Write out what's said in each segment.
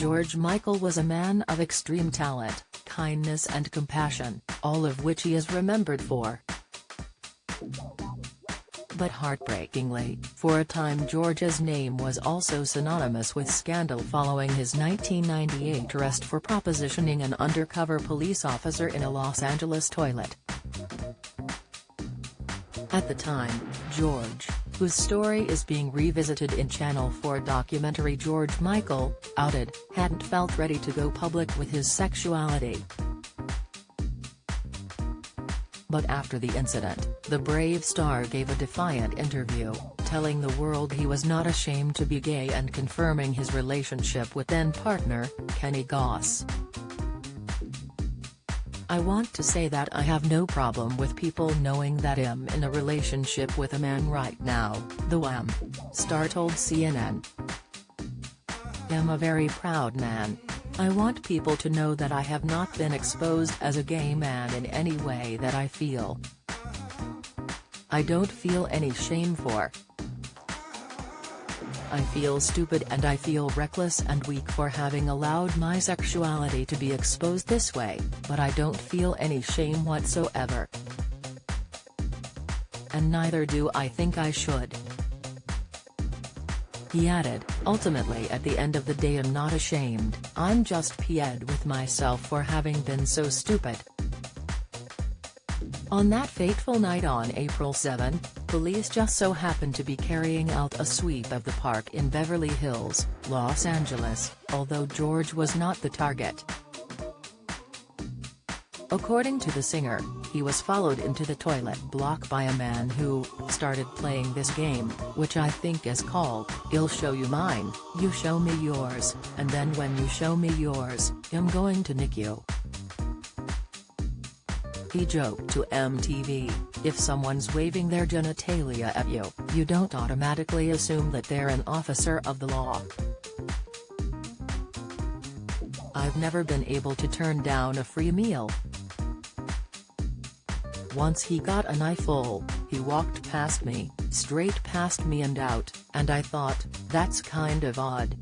George Michael was a man of extreme talent, kindness and compassion, all of which he is remembered for. But heartbreakingly, for a time George's name was also synonymous with scandal following his 1998 arrest for propositioning an undercover police officer in a Los Angeles toilet. At the time, George, whose story is being revisited in Channel 4 documentary George Michael, outed, hadn't felt ready to go public with his sexuality. But after the incident, the Brave star gave a defiant interview, telling the world he was not ashamed to be gay and confirming his relationship with then-partner, Kenny Goss. "I want to say that I have no problem with people knowing that I'm in a relationship with a man right now," the Wham! Star told CNN. "I'm a very proud man. I want people to know that I have not been exposed as a gay man in any way that I feel. I don't feel any shame for. I feel stupid and I feel reckless and weak for having allowed my sexuality to be exposed this way, but I don't feel any shame whatsoever. And neither do I think I should." He added, "Ultimately at the end of the day I'm not ashamed, I'm just peed with myself for having been so stupid." On that fateful night on April 7, police just so happened to be carrying out a sweep of the park in Beverly Hills, Los Angeles, although George was not the target. According to the singer, he was followed into the toilet block by a man who started playing this game, which I think is called, "I'll show you mine, you show me yours, and then when you show me yours, I'm going to nick you." He joked to MTV, "If someone's waving their genitalia at you, you don't automatically assume that they're an officer of the law. I've never been able to turn down a free meal." Once he got an eyeful, he walked past me, straight past me and out, and I thought, that's kind of odd.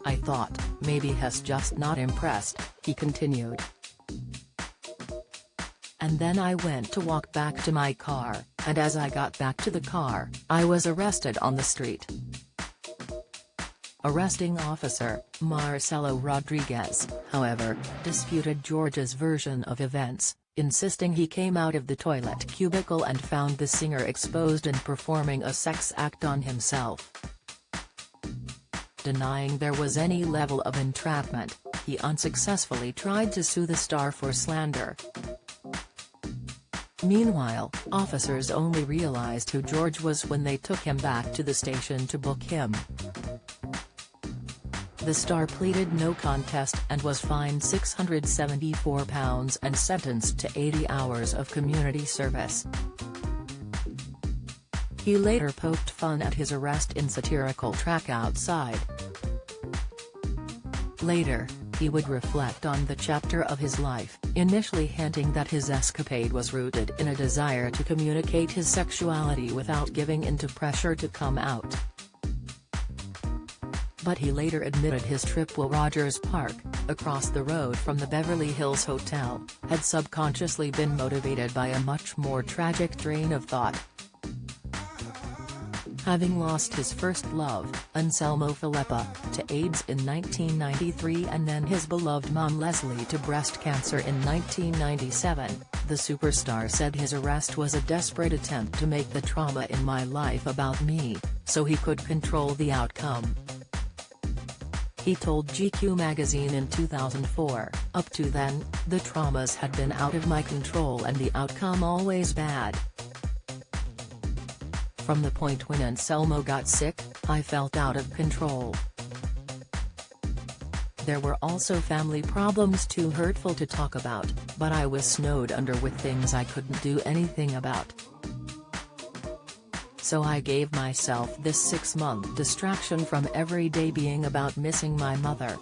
I thought, maybe he's just not impressed, he continued. And then I went to walk back to my car, and as I got back to the car, I was arrested on the street. Arresting officer, Marcelo Rodriguez, however, disputed George's version of events, insisting he came out of the toilet cubicle and found the singer exposed and performing a sex act on himself. Denying there was any level of entrapment, he unsuccessfully tried to sue the star for slander. Meanwhile, officers only realized who George was when they took him back to the station to book him. The star pleaded no contest and was fined £674 and sentenced to 80 hours of community service. He later poked fun at his arrest in satirical track outside. Later, he would reflect on the chapter of his life, initially hinting that his escapade was rooted in a desire to communicate his sexuality without giving in to pressure to come out. But he later admitted his trip to Rogers Park, across the road from the Beverly Hills Hotel, had subconsciously been motivated by a much more tragic train of thought. Having lost his first love, Anselmo Filippa, to AIDS in 1993 and then his beloved mom Leslie to breast cancer in 1997, the superstar said his arrest was a desperate attempt to make the trauma in my life about me, so he could control the outcome. He told GQ magazine in 2004, "Up to then, the traumas had been out of my control and the outcome always bad. From the point when Anselmo got sick, I felt out of control. There were also family problems too hurtful to talk about, but I was snowed under with things I couldn't do anything about. So I gave myself this 6-month distraction from every day being about missing my mother."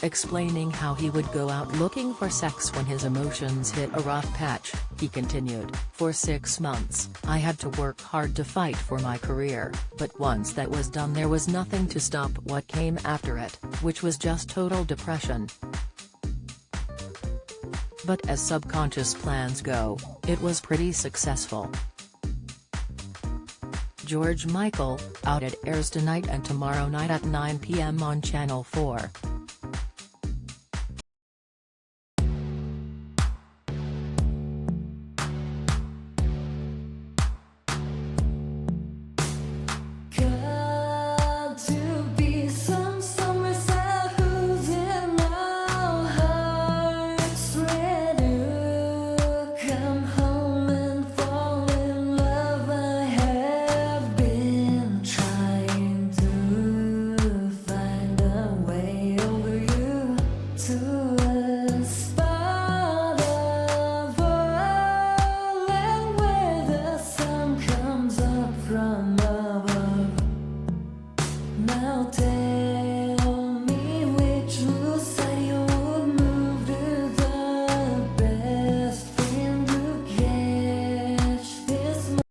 Explaining how he would go out looking for sex when his emotions hit a rough patch, he continued, "For 6 months, I had to work hard to fight for my career, but once that was done there was nothing to stop what came after it, which was just total depression. But as subconscious plans go, it was pretty successful." George Michael, Out. It airs tonight and tomorrow night at 9 p.m. on Channel 4.